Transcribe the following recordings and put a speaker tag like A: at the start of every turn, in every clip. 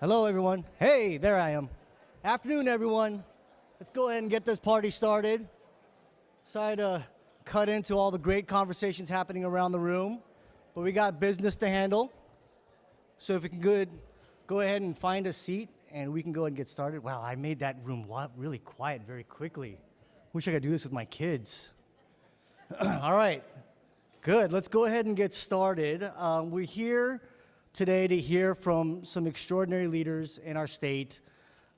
A: Hello, everyone. Hey, there I am. Afternoon, everyone. Let's go ahead and get this party started. Sorry to cut into all the great conversations happening around the room, but we got business to handle. So if you can go ahead and find a seat, and we can go ahead and get started. Wow, I made that room really quiet very quickly. Wish I could do this with my kids. All right, good. Let's go ahead and get started. We're here today to hear from some extraordinary leaders in our state,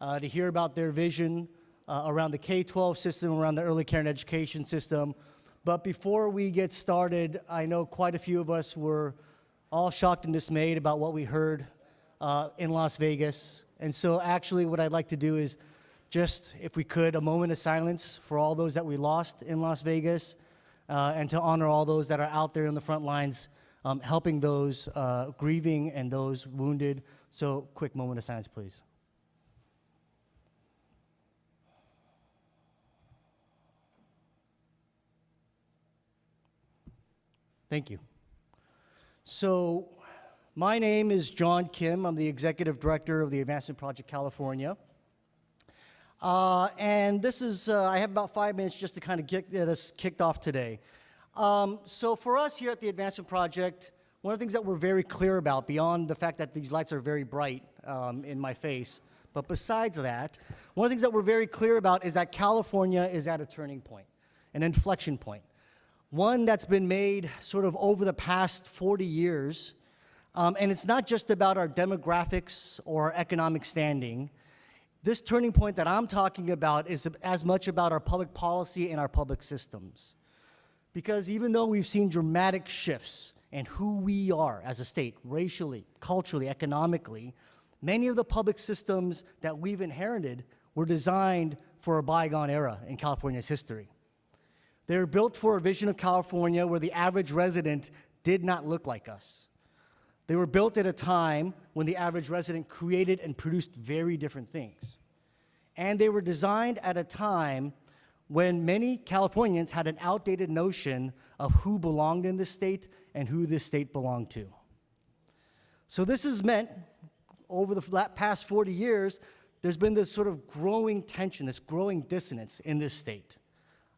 A: to hear about their vision around the K-12 system, around the early care and education system. But before we get started, I know quite a few of us were all shocked and dismayed about what we heard in Las Vegas. And so actually what I'd like to do is just, if we could, a moment of silence for all those that we lost in Las Vegas, and to honor all those that are out there in the front lines, helping those grieving and those wounded. So quick moment of silence, please. Thank you. So my name is John Kim. I'm the Executive Director of the Advancement Project California. And this is, I have about 5 minutes just to kind of get us kicked off today. So for us here at the Advancement Project, one of the things that we're very clear about, beyond the fact that these lights are very bright in my face, but besides that, one of the things that we're very clear about is that California is at a turning point, an inflection point. One that's been made sort of over the past 40 years, and it's not just about our demographics or our economic standing. This turning point that I'm talking about is as much about our public policy and our public systems. Because even though we've seen dramatic shifts in who we are as a state, racially, culturally, economically, many of the public systems that we've inherited were designed for a bygone era in California's history. They were built for a vision of California where the average resident did not look like us. They were built at a time when the average resident created and produced very different things. And they were designed at a time when many Californians had an outdated notion of who belonged in this state and who this state belonged to. So this has meant, over the past 40 years, there's been this sort of growing tension, this growing dissonance in this state.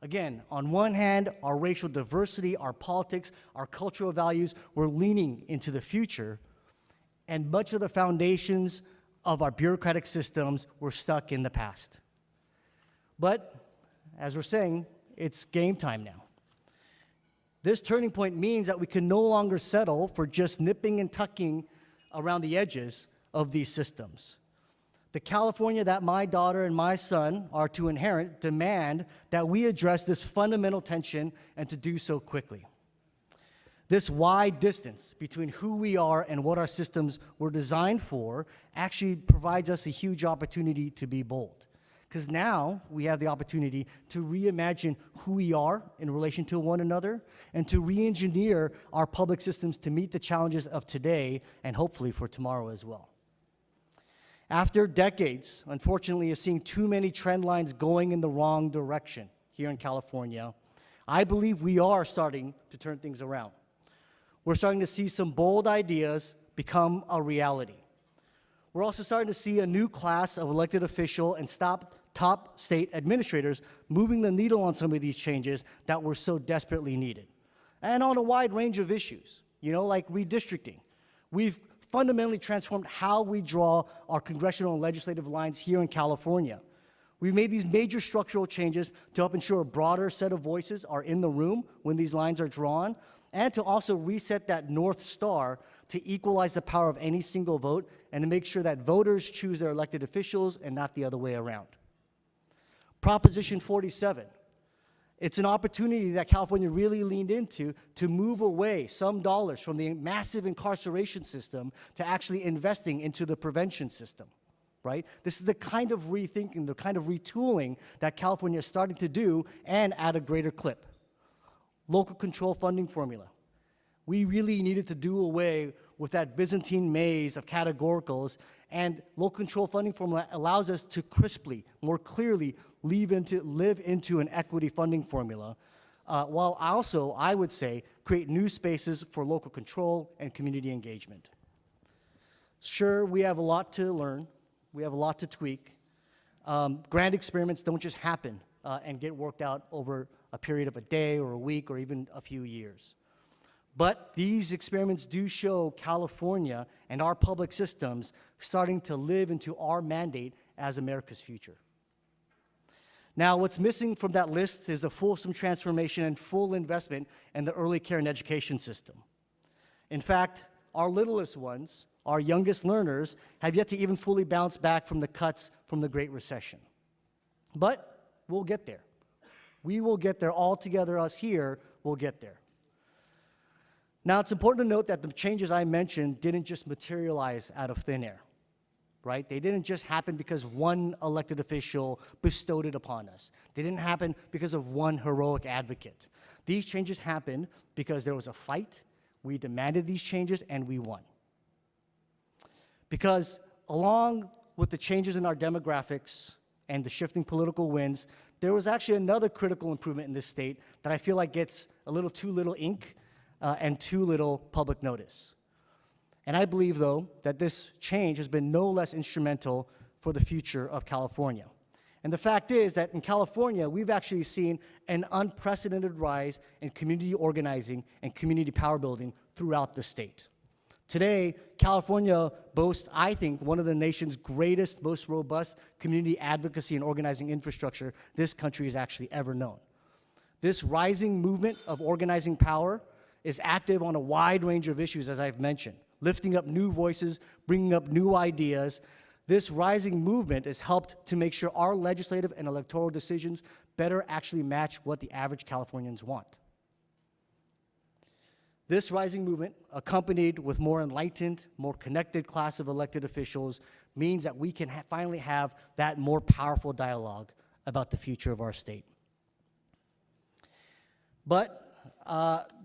A: Again, on one hand, our racial diversity, our politics, our cultural values, we're leaning into the future, and much of the foundations of our bureaucratic systems were stuck in the past. But, as we're saying, it's game time now. This turning point means that we can no longer settle for just nipping and tucking around the edges of these systems. The California that my daughter and my son are to inherit demand that we address this fundamental tension, and to do so quickly. This wide distance between who we are and what our systems were designed for actually provides us a huge opportunity to be bold. Because now we have the opportunity to reimagine who we are in relation to one another, and to re-engineer our public systems to meet the challenges of today and hopefully for tomorrow as well. After decades, unfortunately, of seeing too many trend lines going in the wrong direction here in California, I believe we are starting to turn things around. We're starting to see some bold ideas become a reality. We're also starting to see a new class of elected official and top state administrators moving the needle on some of these changes that were so desperately needed. And on a wide range of issues, like redistricting. We've fundamentally transformed how we draw our congressional and legislative lines here in California. We've made these major structural changes to help ensure a broader set of voices are in the room when these lines are drawn, and to also reset that North Star to equalize the power of any single vote, and to make sure that voters choose their elected officials and not the other way around. Proposition 47. It's an opportunity that California really leaned into to move away some dollars from the massive incarceration system to actually investing into the prevention system, right? This is the kind of rethinking, the kind of retooling that California is starting to do, and at a greater clip. Local control funding formula. We really needed to do away with that Byzantine maze of categoricals, and local control funding formula allows us to crisply, more clearly, live into an equity funding formula, while also, I would say, create new spaces for local control and community engagement. Sure, we have a lot to learn. We have a lot to tweak. Grand experiments don't just happen and get worked out over a period of a day or a week or even a few years. But these experiments do show California and our public systems starting to live into our mandate as America's future. Now, what's missing from that list is a fulsome transformation and full investment in the early care and education system. In fact, our littlest ones, our youngest learners, have yet to even fully bounce back from the cuts from the Great Recession. But we'll get there. We will get there. All together, us here, will get there. Now, it's important to note that the changes I mentioned didn't just materialize out of thin air, right? They didn't just happen because one elected official bestowed it upon us. They didn't happen because of one heroic advocate. These changes happened because there was a fight, we demanded these changes, and we won. Because along with the changes in our demographics and the shifting political winds, there was actually another critical improvement in this state that I feel like gets a little too little ink and too little public notice. And I believe, though, that this change has been no less instrumental for the future of California. And the fact is that in California, we've actually seen an unprecedented rise in community organizing and community power building throughout the state. Today, California boasts, I think, one of the nation's greatest, most robust community advocacy and organizing infrastructure this country has actually ever known. This rising movement of organizing power is active on a wide range of issues, as I've mentioned, lifting up new voices, bringing up new ideas. This rising movement has helped to make sure our legislative and electoral decisions better actually match what the average Californians want. This rising movement, accompanied with more enlightened, more connected class of elected officials, means that we can finally have that more powerful dialogue about the future of our state. But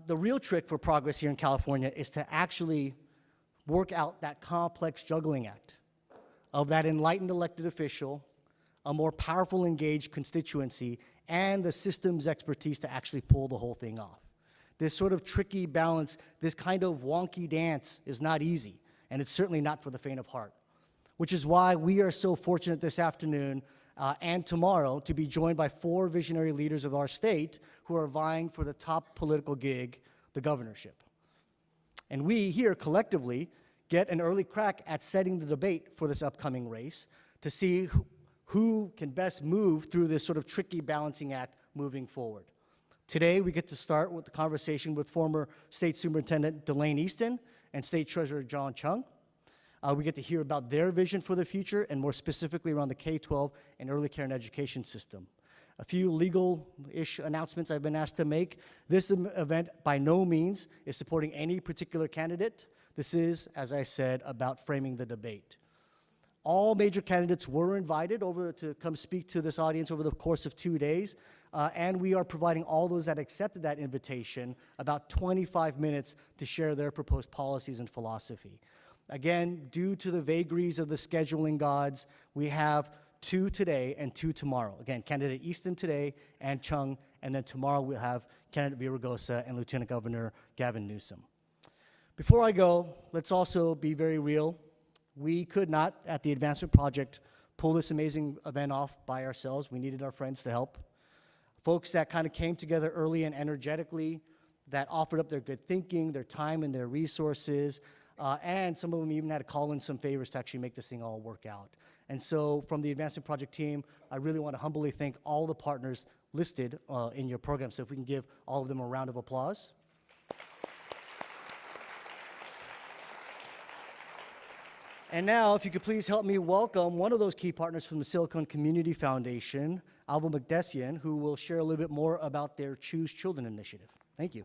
A: the real trick for progress here in California is to actually work out that complex juggling act of that enlightened elected official, a more powerful engaged constituency, and the system's expertise to actually pull the whole thing off. This sort of tricky balance, this kind of wonky dance is not easy, and it's certainly not for the faint of heart, which is why we are so fortunate this afternoon and tomorrow to be joined by 4 visionary leaders of our state who are vying for the top political gig, the governorship. And we here collectively get an early crack at setting the debate for this upcoming race to see who can best move through this sort of tricky balancing act moving forward. Today, we get to start with the conversation with former State Superintendent Delane Easton and State Treasurer John Chung. We get to hear about their vision for the future and more specifically around the K-12 and early care and education system. A few legal-ish announcements I've been asked to make. This event by no means is supporting any particular candidate. This is, as I said, about framing the debate. All major candidates were invited over to come speak to this audience over the course of 2 days, and we are providing all those that accepted that invitation about 25 minutes to share their proposed policies and philosophy. Again, due to the vagaries of the scheduling gods, we have 2 today and 2 tomorrow. Again, candidate Easton today and Chung, and then tomorrow we'll have candidate Villaraigosa and Lieutenant Governor Gavin Newsom. Before I go, let's also be very real. We could not, at the Advancement Project, pull this amazing event off by ourselves. We needed our friends to help. Folks that kind of came together early and energetically, that offered up their good thinking, their time, and their resources, and some of them even had to call in some favors to actually make this thing all work out. And so from the Advancement Project team, I really want to humbly thank all the partners listed in your program. So if we can give all of them a round of applause. And now, if you could please help me welcome one of those key partners from the Silicon Community Foundation, Alva Makdessian, who will share a little bit more about their Choose Children initiative. Thank you.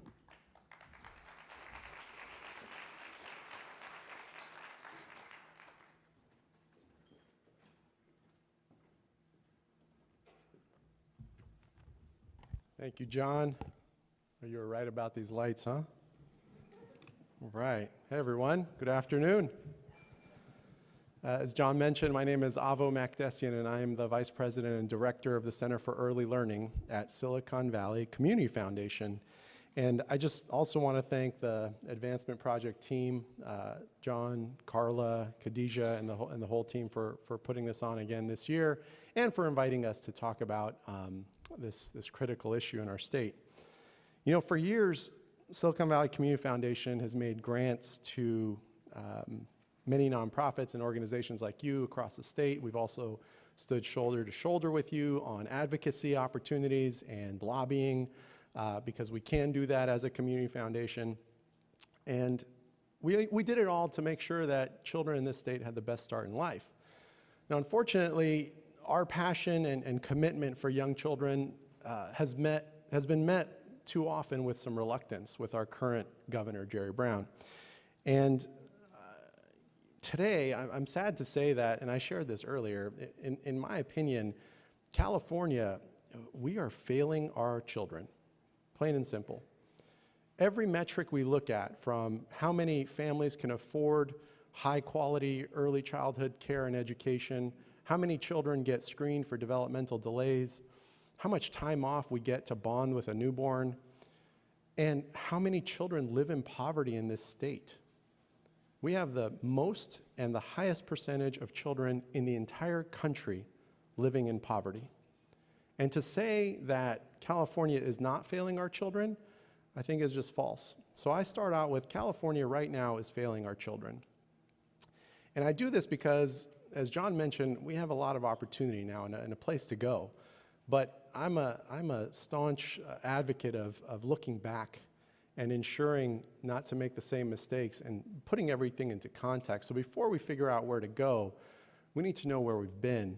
B: Thank you, John. You were right about these lights, huh? All right. Hey, everyone. Good afternoon. As John mentioned, my name is Avo Makdessian, and I am the Vice President and Director of the Center for Early Learning at Silicon Valley Community Foundation. And I just also want to thank the Advancement Project team, John, Carla, Khadijah, and the whole team for putting this on again this year, and for inviting us to talk about this critical issue in our state. You know, for years, Silicon Valley Community Foundation has made grants to many nonprofits and organizations like you across the state. We've also stood shoulder to shoulder with you on advocacy opportunities and lobbying, because we can do that as a community foundation. And we did it all to make sure that children in this state had the best start in life. Now, unfortunately, our passion and commitment for young children has been met too often with some reluctance with our current governor, Jerry Brown. And today, I'm sad to say that, and I shared this earlier, in my opinion, California, we are failing our children. Plain and simple. Every metric we look at, from how many families can afford high quality early childhood care and education, how many children get screened for developmental delays, how much time off we get to bond with a newborn, and how many children live in poverty in this state. We have the most and the highest percentage of children in the entire country living in poverty. And to say that California is not failing our children, I think is just false. So I start out with California right now is failing our children. And I do this because, as John mentioned, we have a lot of opportunity now and a place to go. But I'm a staunch advocate of looking back and ensuring not to make the same mistakes and putting everything into context. So before we figure out where to go, we need to know where we've been.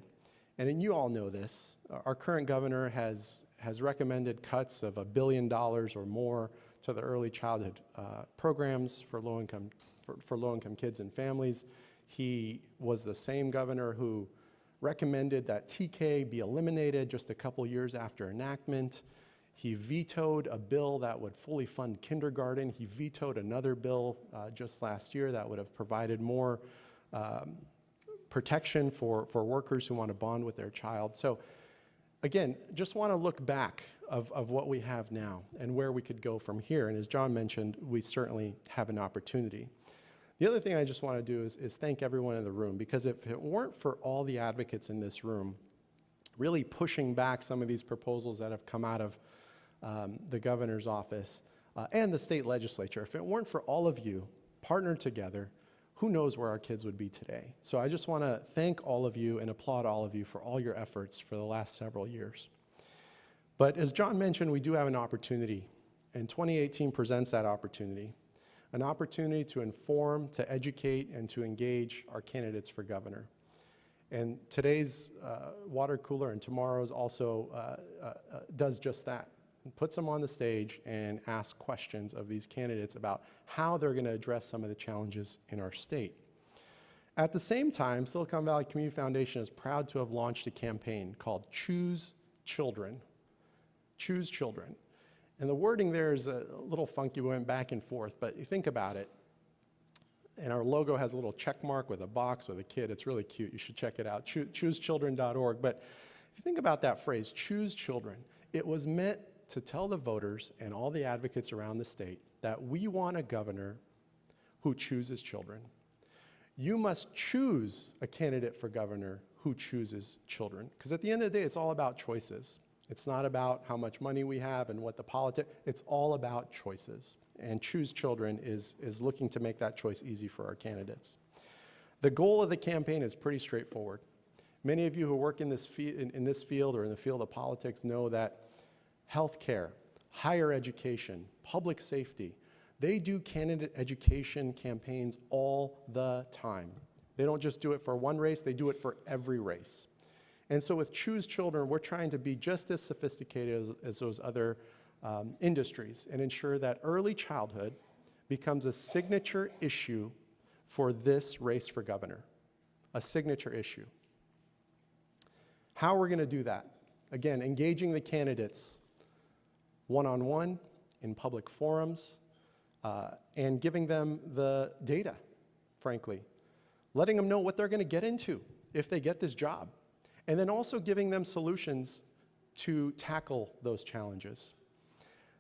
B: And you all know this. Our current governor has recommended cuts of $1 billion or more to the early childhood programs for low-income kids and families. He was the same governor who recommended that TK be eliminated just a couple years after enactment. He vetoed a bill that would fully fund kindergarten. He vetoed another bill just last year that would have provided more protection for workers who want to bond with their child. So again, just want to look back of what we have now and where we could go from here. And as John mentioned, we certainly have an opportunity. The other thing I just want to do is thank everyone in the room, because if it weren't for all the advocates in this room really pushing back some of these proposals that have come out of the governor's office and the state legislature, if it weren't for all of you partnered together, who knows where our kids would be today. So I just want to thank all of you and applaud all of you for all your efforts for the last several years. But as John mentioned, we do have an opportunity, and 2018 presents that opportunity. An opportunity to inform, to educate, and to engage our candidates for governor. And today's water cooler and tomorrow's also does just that. It puts them on the stage and asks questions of these candidates about how they're going to address some of the challenges in our state. At the same time, Silicon Valley Community Foundation is proud to have launched a campaign called Choose Children. Choose Children. And the wording there is a little funky. We went back and forth, but you think about it. And our logo has a little check mark with a box with a kid. It's really cute. You should check it out, choosechildren.org. But if you think about that phrase, choose children, it was meant to tell the voters and all the advocates around the state that we want a governor who chooses children. You must choose a candidate for governor who chooses children. Because at the end of the day, it's all about choices. It's not about how much money we have and what the politics, it's all about choices. And Choose Children is looking to make that choice easy for our candidates. The goal of the campaign is pretty straightforward. Many of you who work in this field or in the field of politics know that healthcare, higher education, public safety, they do candidate education campaigns all the time. They don't just do it for one race, they do it for every race. And so with Choose Children, we're trying to be just as sophisticated as those other industries and ensure that early childhood becomes a signature issue for this race for governor, a signature issue. How we're going to do that? Again, engaging the candidates one-on-one in public forums and giving them the data, frankly. Letting them know what they're going to get into if they get this job. And then also giving them solutions to tackle those challenges.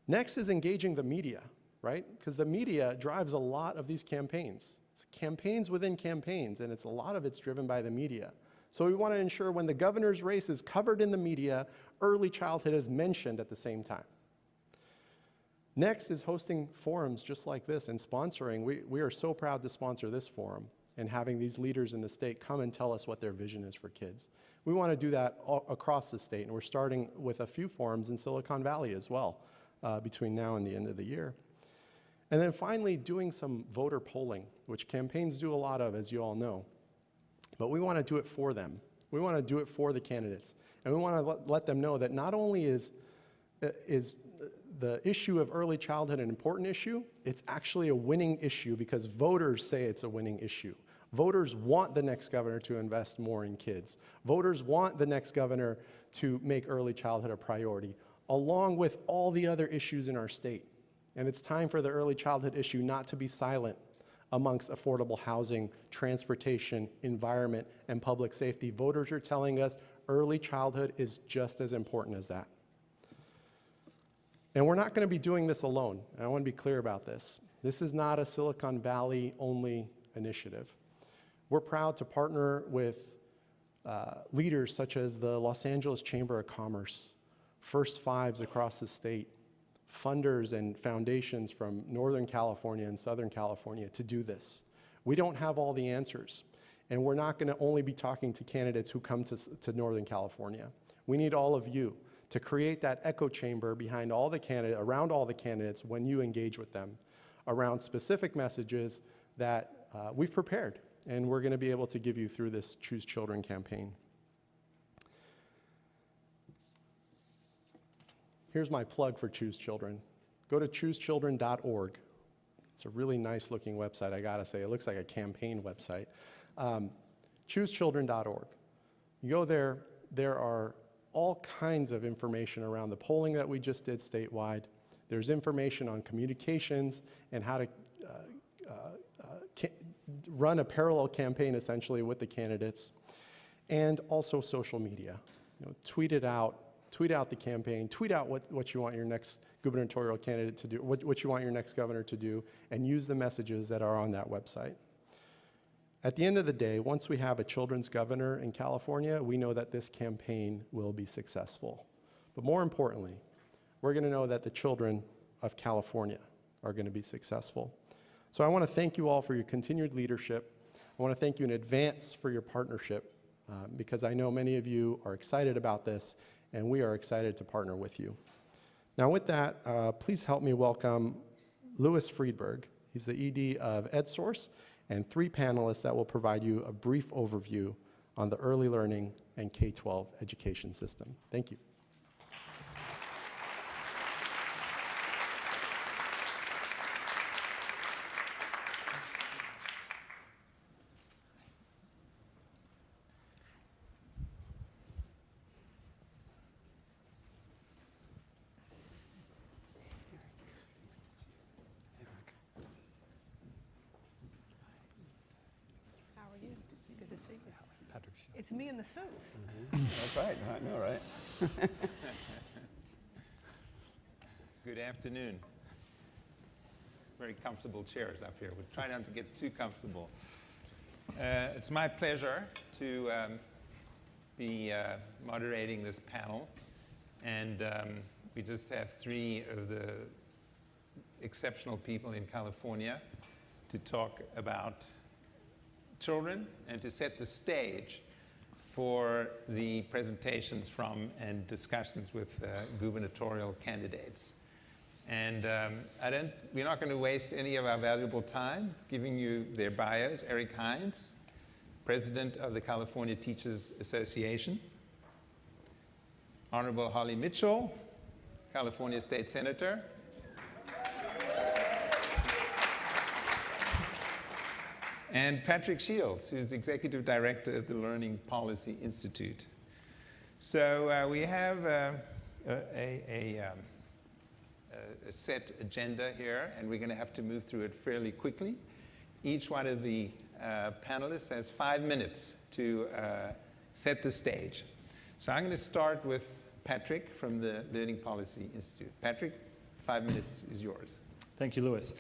B: Next is engaging the media, right? Because the media drives a lot of these campaigns. It's campaigns within campaigns, and a lot of it's driven by the media. So we want to ensure when the governor's race is covered in the media, early childhood is mentioned at the same time. Next is hosting forums just like this and sponsoring. We are so proud to sponsor this forum and having these leaders in the state come and tell us what their vision is for kids. We want to do that all across the state, and we're starting with a few forums in Silicon Valley as well between now and the end of the year. And then finally, doing some voter polling, which campaigns do a lot of, as you all know. But we want to do it for them. We want to do it for the candidates. And we want to let them know that not only is the issue of early childhood an important issue, it's actually a winning issue because voters say it's a winning issue. Voters want the next governor to invest more in kids. Voters want the next governor to make early childhood a priority, along with all the other issues in our state. And it's time for the early childhood issue not to be silent amongst affordable housing, transportation, environment, and public safety. Voters are telling us early childhood is just as important as that. And we're not going to be doing this alone. And I want to be clear about this. This is not a Silicon Valley only initiative. We're proud to partner with leaders such as the Los Angeles Chamber of Commerce, First Fives across the state, funders and foundations from Northern California and Southern California to do this. We don't have all the answers, and we're not going to only be talking to candidates who come to Northern California. We need all of you to create that echo chamber behind all the candidates, around all the candidates when you engage with them, around specific messages that we've prepared, and we're going to be able to give you through this Choose Children campaign. Here's my plug for Choose Children. Go to choosechildren.org. It's a really nice looking website, I gotta say. It looks like a campaign website. Choosechildren.org. You go there, there are all kinds of information around the polling that we just did statewide. There's information on communications and how to run a parallel campaign essentially with the candidates, and also social media. Tweet it out. Tweet out the campaign, tweet out what you want your next gubernatorial candidate to do, what you want your next governor to do, and use the messages that are on that website. At the end of the day, once we have a children's governor in California, we know that this campaign will be successful. But more importantly, we're going to know that the children of California are going to be successful. So I want to thank you all for your continued leadership. I want to thank you in advance for your partnership, because I know many of you are excited about this, and we are excited to partner with you. Now with that, please help me welcome Louis Friedberg. He's the ED of EdSource, and 3 panelists that will provide you a brief overview on the early learning and K-12 education system. Thank you.
C: It's me in the suits.
D: That's right. I know, right?
E: Good afternoon. Very comfortable chairs up here. We'll try not to get too comfortable. It's my pleasure to be moderating this panel. And we just have 3 of the exceptional people in California to talk about children and to set the stage for the presentations from and discussions with gubernatorial candidates. And we're not going to waste any of our valuable time giving you their bios. Eric Heins, President of the California Teachers Association. Honorable Holly Mitchell, California State Senator. And Patrick Shields, who's Executive Director of the Learning Policy Institute. So we have a set agenda here, and we're going to have to move through it fairly quickly. Each one of the panelists has 5 minutes to set the stage. So I'm going to start with Patrick from the Learning Policy Institute. Patrick, 5 minutes is yours.
C: Thank you, Louis.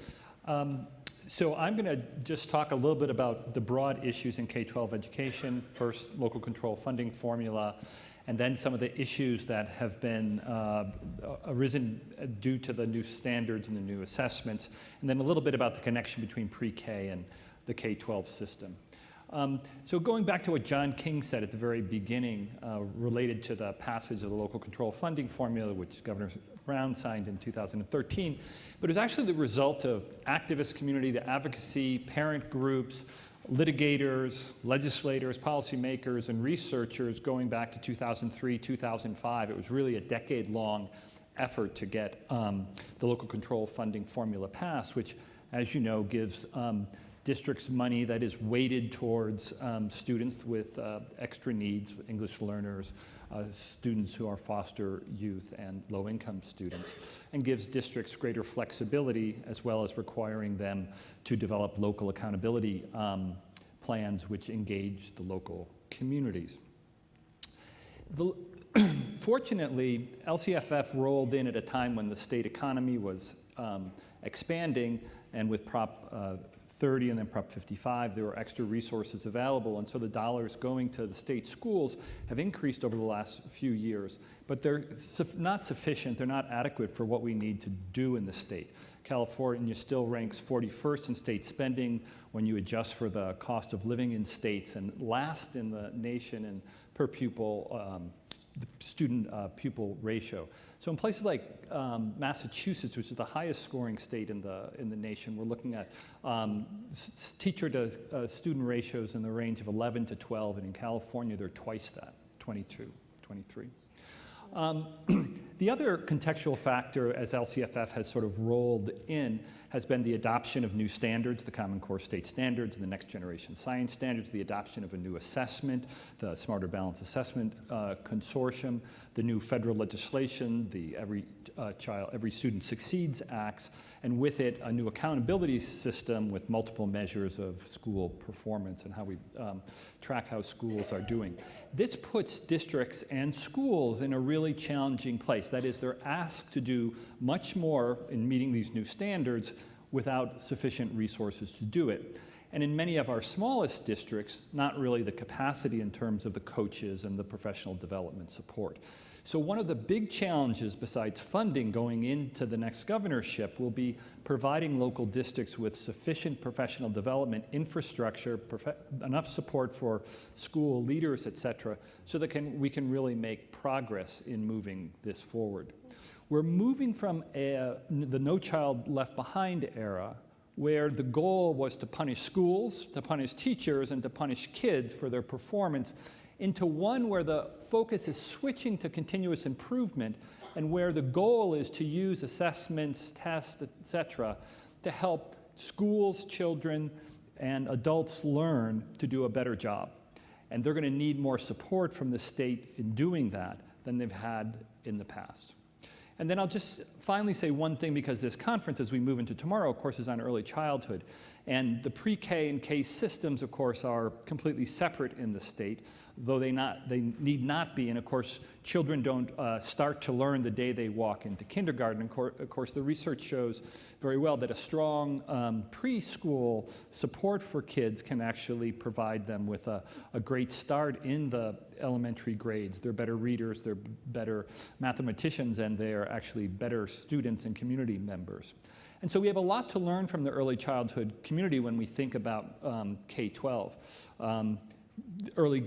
C: So I'm going to just talk a little bit about the broad issues in K-12 education, first local control funding formula, and then some of the issues that have been arisen due to the new standards and the new assessments, and then a little bit about the connection between pre-K and the K-12 system. So going back to what John King said at the very beginning, related to the passage of the local control funding formula, which Governor Brown signed in 2013, but it was actually the result of activist community, the advocacy, parent groups, litigators, legislators, policymakers, and researchers going back to 2003, 2005. It was really a decade-long effort to get the local control funding formula passed, which, as you know, gives districts money that is weighted towards students with extra needs, English learners, students who are foster youth, and low-income students, and gives districts greater flexibility, as well as requiring them to develop local accountability plans which engage the local communities. Fortunately, LCFF rolled in at a time when the state economy was expanding, and with Prop 30 and then Prop 55, there were extra resources available, and so the dollars going to the state schools have increased over the last few years, but they're not sufficient, they're not adequate for what we need to do in the state. California still ranks 41st in state spending when you adjust for the cost of living in states, and last in the nation in per pupil the student pupil ratio. So in places like Massachusetts, which is the highest scoring state in the nation, we're looking at teacher to student ratios in the range of 11 to 12, and in California they're twice that, 22, 23. The other contextual factor, as LCFF has sort of rolled in, has been the adoption of new standards, the Common Core State Standards and the Next Generation Science Standards, the adoption of a new assessment, the Smarter Balanced Assessment Consortium, the new federal legislation, the Every Student Succeeds Acts, and with it, a new accountability system with multiple measures of school performance and how we track how schools are doing. This puts districts and schools in a really challenging place. That is, they're asked to do much more in meeting these new standards without sufficient resources to do it. And in many of our smallest districts, not really the capacity in terms of the coaches and the professional development support. So one of the big challenges besides funding going into the next governorship will be providing local districts with sufficient professional development infrastructure, enough support for school leaders, et cetera, so that we can really make progress in moving this forward. We're moving from the No Child Left Behind era, where the goal was to punish schools, to punish teachers, and to punish kids for their performance, into one where the focus is switching to continuous improvement, and where the goal is to use assessments, tests, et cetera, to help schools, children, and adults learn to do a better job. And they're going to need more support from the state in doing that than they've had in the past. And then I'll just finally say one thing, because this conference, as we move into tomorrow, of course, is on early childhood. And the pre-K and K systems, of course, are completely separate in the state, though they need not be. And of course, children don't start to learn the day they walk into kindergarten. Of course, the research shows very well that a strong preschool support for kids can actually provide them with a great start in the elementary grades. They're better readers, they're better mathematicians, and they're actually better students and community members. And so we have a lot to learn from the early childhood community when we think about K-12. Early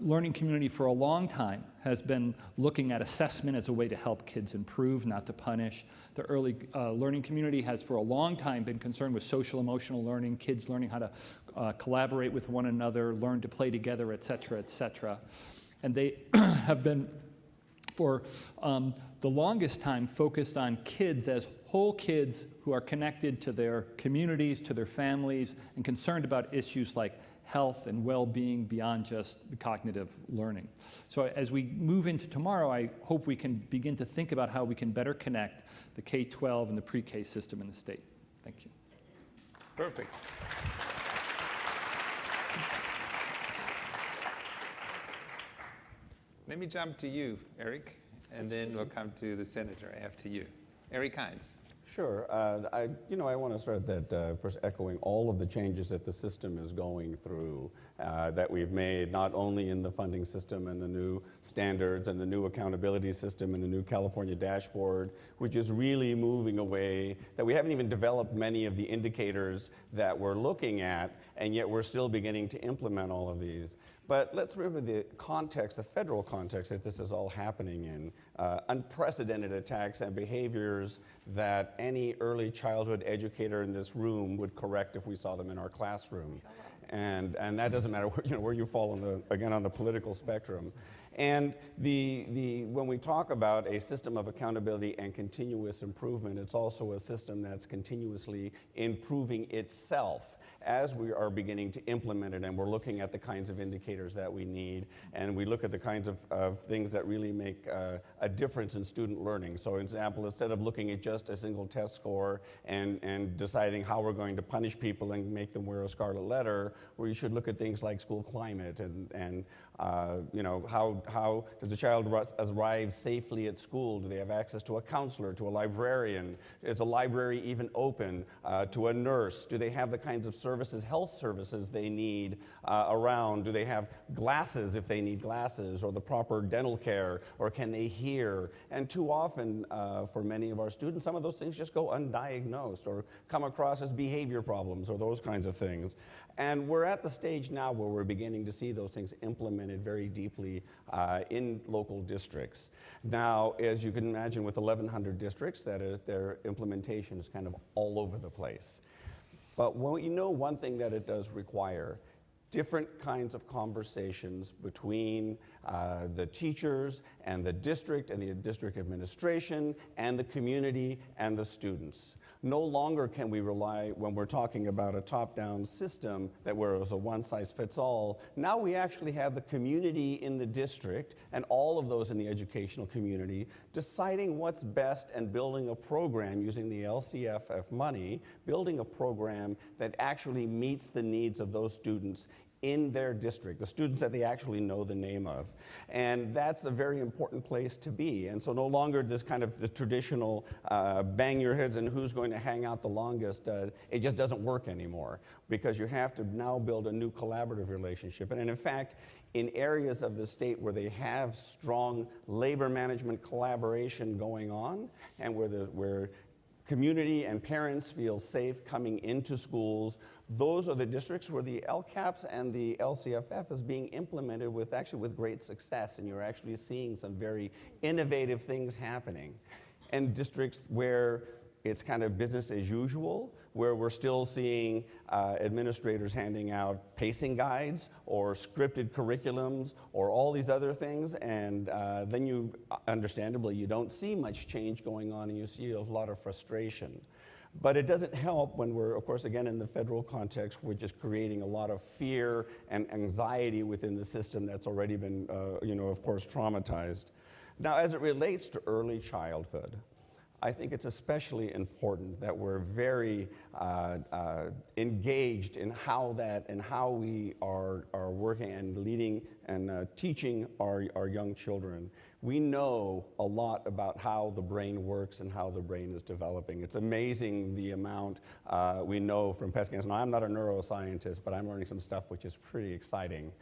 C: learning community for a long time has been looking at assessment as a way to help kids improve, not to punish. The early learning community has for a long time been concerned with social emotional learning, kids learning how to collaborate with one another, learn to play together, et cetera, et cetera. And they have been, for the longest time, focused on kids as whole kids who are connected to their communities, to their families, and concerned about issues like health and well-being beyond just the cognitive learning. So as we move into tomorrow, I hope we can begin to think about how we can better connect the K-12 and the pre-K system in the state. Thank you.
E: Perfect. Let me jump to you, Eric, and then we'll come to the senator after you. Eric Heins.
D: Sure. I want to start that first echoing all of the changes that the system is going through, that we've made, not only in the funding system and the new standards and the new accountability system and the new California dashboard, which is really moving away, that we haven't even developed many of the indicators that we're looking at, and yet we're still beginning to implement all of these. But let's remember the context, the federal context that this is all happening in. Unprecedented attacks and behaviors that any early childhood educator in this room would correct if we saw them in our classroom. And that doesn't matter where you fall on the political spectrum. And when we talk about a system of accountability and continuous improvement, it's also a system that's continuously improving itself as we are beginning to implement it, and we're looking at the kinds of indicators that we need, and we look at the kinds of things that really make a difference in student learning. So, for example, instead of looking at just a single test score and deciding how we're going to punish people and make them wear a scarlet letter, we should look at things like school climate and how does the child arrive safely at school? Do they have access to a counselor, to a librarian? Is the library even open? To a nurse? Do they have the kinds of services, health services they need around? Do they have glasses if they need glasses, or the proper dental care, or can they hear? And too often for many of our students, some of those things just go undiagnosed or come across as behavior problems or those kinds of things. And we're at the stage now where we're beginning to see those things implemented very deeply in local districts. Now, as you can imagine, with 1,100 districts, their implementation is kind of all over the place. But one thing that it does require, different kinds of conversations between the teachers and the district administration and the community and the students. No longer can we rely, when we're talking about a top-down system where it was a one-size-fits-all, now we actually have the community in the district and all of those in the educational community deciding what's best and building a program using the LCFF money, building a program that actually meets the needs of those students in their district, the students that they actually know the name of. And that's a very important place to be. And so no longer this kind of the traditional bang your heads and who's going to hang out the longest, it just doesn't work anymore, because you have to now build a new collaborative relationship. And in fact, in areas of the state where they have strong labor management collaboration going on, and where community and parents feel safe coming into schools, those are the districts where the LCAPS and the LCFF is being implemented with great success, and you're actually seeing some very innovative things happening. And districts where it's kind of business as usual, where we're still seeing administrators handing out pacing guides or scripted curriculums or all these other things, and then understandably, you don't see much change going on, and you see a lot of frustration. But it doesn't help when we're, of course, again, in the federal context, we're just creating a lot of fear and anxiety within the system that's already been, of course, traumatized. Now, as it relates to early childhood, I think it's especially important that we're very engaged in how we are working and leading and teaching our young children. We know a lot about how the brain works and how the brain is developing. It's amazing the amount we know from PET scans. Now, I'm not a neuroscientist, but I'm learning some stuff which is pretty exciting.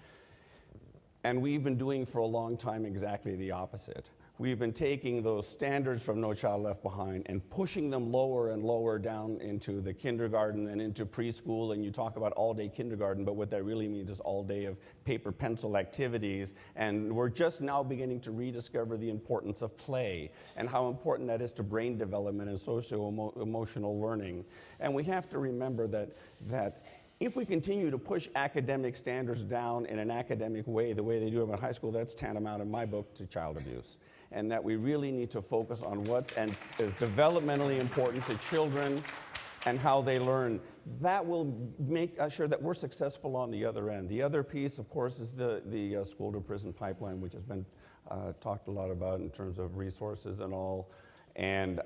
D: And we've been doing for a long time exactly the opposite. We've been taking those standards from No Child Left Behind and pushing them lower and lower down into the kindergarten and into preschool, and you talk about all-day kindergarten, but what that really means is all day of paper pencil activities, and we're just now beginning to rediscover the importance of play and how important that is to brain development and socio-emotional learning. And we have to remember that if we continue to push academic standards down in an academic way, the way they do it in high school, that's tantamount in my book to child abuse. And that we really need to focus on what is developmentally important to children and how they learn. That will make sure that we're successful on the other end. The other piece, of course, is the school-to-prison pipeline, which has been talked a lot about in terms of resources and all, and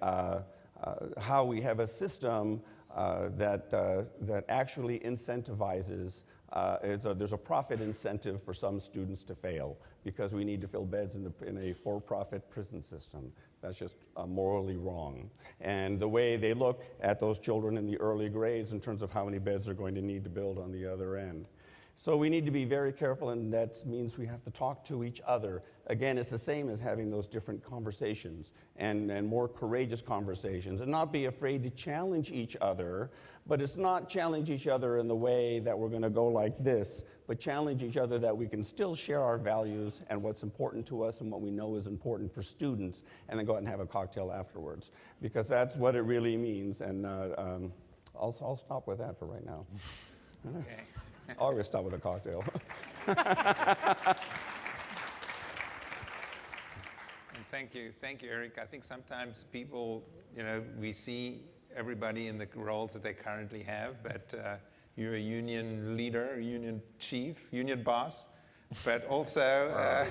D: how we have a system that actually incentivizes there's a profit incentive for some students to fail because we need to fill beds in a for-profit prison system. That's just morally wrong. And the way they look at those children in the early grades in terms of how many beds they're going to need to build on the other end. So we need to be very careful, and that means we have to talk to each other. Again, it's the same as having those different conversations and more courageous conversations, and not be afraid to challenge each other, but it's not challenge each other in the way that we're going to go like this, but challenge each other that we can still share our values and what's important to us and what we know is important for students, and then go out and have a cocktail afterwards, because that's what it really means. And I'll stop with that for right now.
E: Okay.
D: I always stop with a cocktail.
E: And thank you, Eric. I think sometimes people, we see everybody in the roles that they currently have, but you're a union leader, a union chief, union boss, but also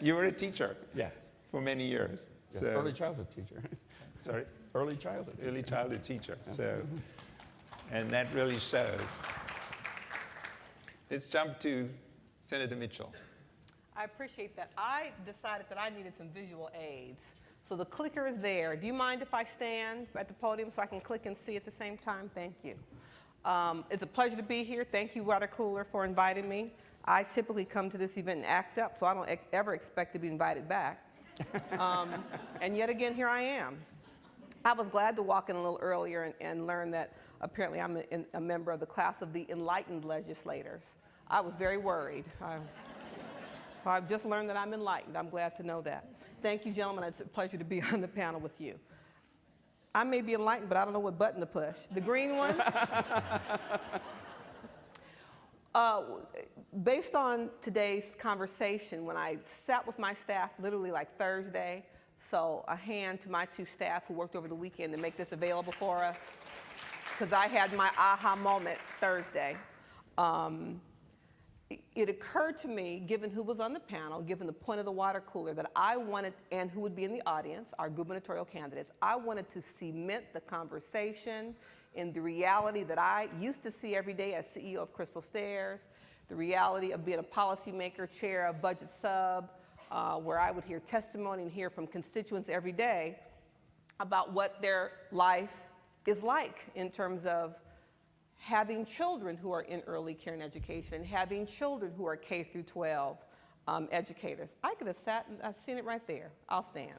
E: you were a teacher.
D: Yes.
E: For many years.
D: Yes, early childhood teacher.
E: Sorry?
D: Early childhood teacher.
E: Early childhood teacher. So, and that really shows. Let's jump to Senator Mitchell.
F: I appreciate that. I decided that I needed some visual aids. So the clicker is there. Do you mind if I stand at the podium so I can click and see at the same time? Thank you. It's a pleasure to be here. Thank you, Water Cooler, for inviting me. I typically come to this event and act up, so I don't ever expect to be invited back. And yet again, here I am. I was glad to walk in a little earlier and learn that apparently I'm a member of the class of the enlightened legislators. I was very worried. So I've just learned that I'm enlightened. I'm glad to know that. Thank you, gentlemen. It's a pleasure to be on the panel with you. I may be enlightened, but I don't know what button to push. The green one? Based on today's conversation, when I sat with my staff literally like Thursday, so a hand to my two staff who worked over the weekend to make this available for us, because I had my aha moment Thursday. It occurred to me, given who was on the panel, given the point of the water cooler, that I wanted, and who would be in the audience, our gubernatorial candidates, I wanted to cement the conversation in the reality that I used to see every day as CEO of Crystal Stairs, the reality of being a policymaker, chair of budget sub, where I would hear testimony and hear from constituents every day about what their life is like in terms of having children who are in early care and education, having children who are K through 12 educators. I could have sat and I've seen it right there. I'll stand.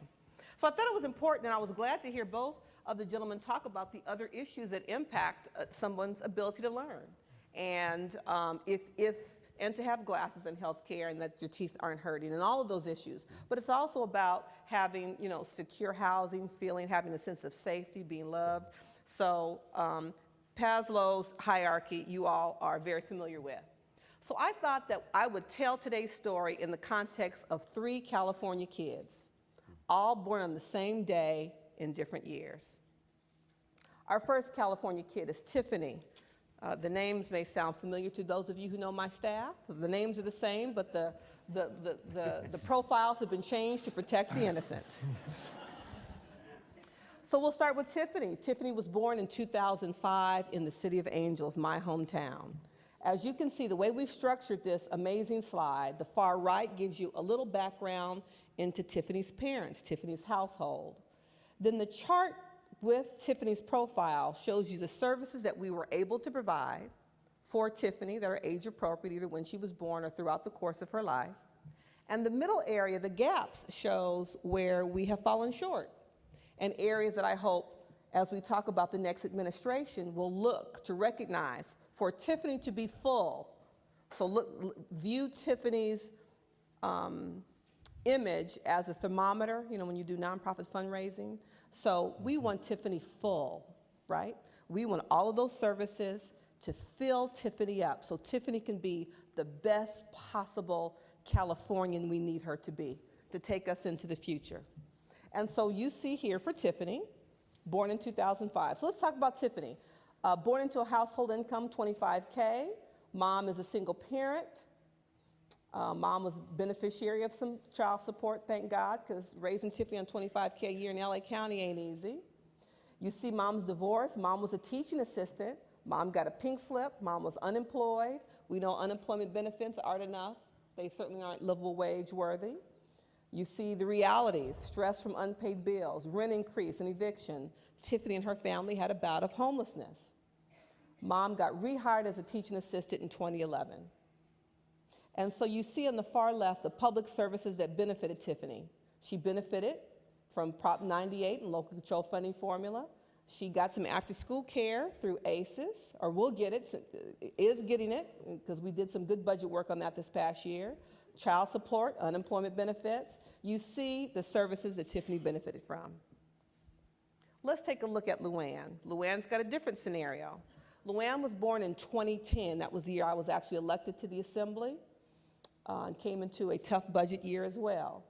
F: So I thought it was important, and I was glad to hear both of the gentlemen talk about the other issues that impact someone's ability to learn. And and to have glasses in healthcare and that your teeth aren't hurting and all of those issues. But it's also about having, secure housing, having a sense of safety, being loved. So Paslow's hierarchy, you all are very familiar with. So I thought that I would tell today's story in the context of 3 California kids, all born on the same day in different years. Our first California kid is Tiffany. The names may sound familiar to those of you who know my staff. The names are the same, but the profiles have been changed to protect the innocent. So we'll start with Tiffany. Tiffany was born in 2005 in the City of Angels, my hometown. As you can see, the way we've structured this amazing slide, the far right gives you a little background into Tiffany's parents, Tiffany's household. Then the chart with Tiffany's profile shows you the services that we were able to provide for Tiffany that are age appropriate, either when she was born or throughout the course of her life. And the middle area, the gaps, shows where we have fallen short, and areas that I hope, as we talk about the next administration, will look to recognize for Tiffany to be full. So view Tiffany's image as a thermometer, when you do nonprofit fundraising. So we want Tiffany full, right? We want all of those services to fill Tiffany up so Tiffany can be the best possible Californian we need her to be, to take us into the future. And so you see here for Tiffany, born in 2005. So let's talk about Tiffany. Born into a household income, $25K. Mom is a single parent. Mom was beneficiary of some child support, thank God, because raising Tiffany on $25K a year in LA County ain't easy. You see mom's divorce. Mom was a teaching assistant. Mom got a pink slip. Mom was unemployed. We know unemployment benefits aren't enough. They certainly aren't livable wage worthy. You see the realities, stress from unpaid bills, rent increase and eviction. Tiffany and her family had a bout of homelessness. Mom got rehired as a teaching assistant in 2011. And so you see on the far left the public services that benefited Tiffany. She benefited from Prop 98 and local control funding formula. She got some after-school care through ACES, or will get it, is getting it, because we did some good budget work on that this past year. Child support, unemployment benefits. You see the services that Tiffany benefited from. Let's take a look at Luann. Luann's got a different scenario. Luann was born in 2010. That was the year I was actually elected to the Assembly, and came into a tough budget year as well.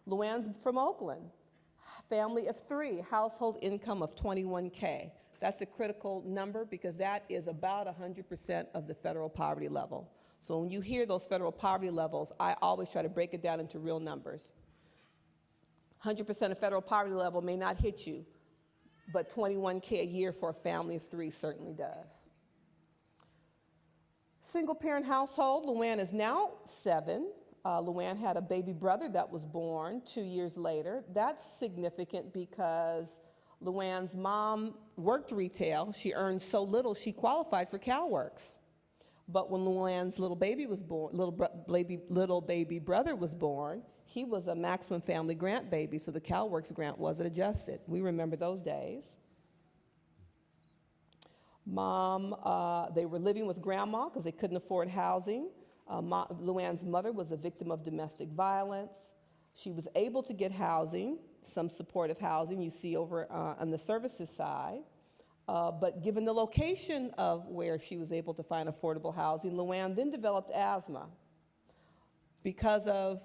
F: Luann's from Oakland. Family of 3, household income of $21K. That's a critical number because that is about 100% of the federal poverty level. So when you hear those federal poverty levels, I always try to break it down into real numbers. 100% of federal poverty level may not hit you, but $21K a year for a family of 3 certainly does. Single parent household, Luann is now 7. Luann had a baby brother that was born 2 years later. That's significant because Luann's mom worked retail. She earned so little, she qualified for CalWorks. But when Luann's little baby was born, little baby brother was born, he was a maximum family grant baby, so the CalWorks grant wasn't adjusted. We remember those days. Mom, they were living with grandma because they couldn't afford housing. Luann's mother was a victim of domestic violence. She was able to get housing, some supportive housing you see over on the services side. But given the location of where she was able to find affordable housing, Luann then developed asthma. Because of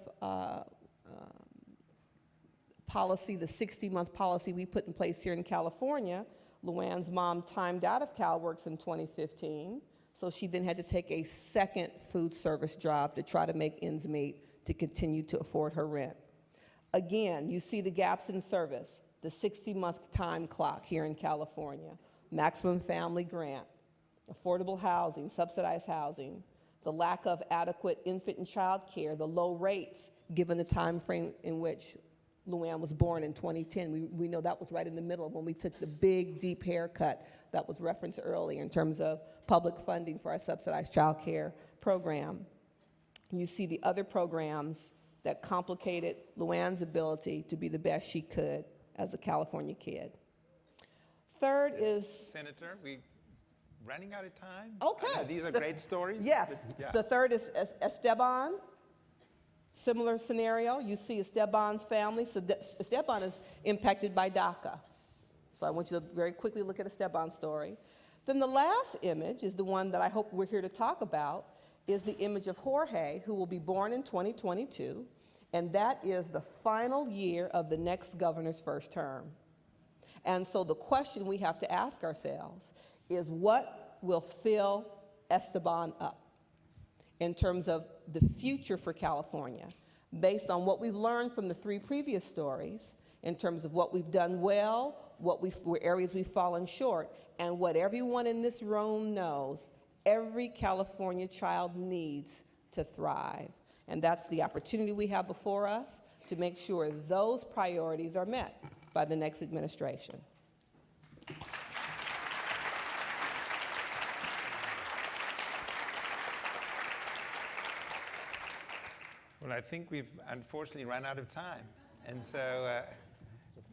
F: policy, the 60-month policy we put in place here in California, Luann's mom timed out of CalWorks in 2015. So she then had to take a second food service job to try to make ends meet to continue to afford her rent. Again, you see the gaps in service, the 60-month time clock here in California, maximum family grant, affordable housing, subsidized housing, the lack of adequate infant and child care, the low rates given the time frame in which Luann was born in 2010. We know that was right in the middle of when we took the big, deep haircut that was referenced earlier in terms of public funding for our subsidized child care program. You see the other programs that complicated Luann's ability to be the best she could as a California kid. Third is...
E: Senator, we running out of time?
F: Okay.
E: These are great stories.
F: Yes.
E: But, yeah.
F: The third is Esteban. Similar scenario. You see Esteban's family. So Esteban is impacted by DACA. So I want you to very quickly look at Esteban's story. Then the last image is the one that I hope we're here to talk about, is the image of Jorge, who will be born in 2022, and that is the final year of the next governor's first term. And so the question we have to ask ourselves is, what will fill Esteban up in terms of the future for California, based on what we've learned from the 3 previous stories, in terms of what we've done well, where areas we've fallen short, and what everyone in this room knows, every California child needs to thrive. And that's the opportunity we have before us to make sure those priorities are met by the next administration.
E: Well, I think we've unfortunately run out of time. And so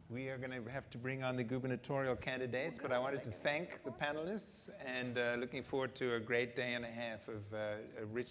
E: we are going to have to bring on the gubernatorial candidates, but I wanted to thank the panelists and looking forward to a great day and a half of a rich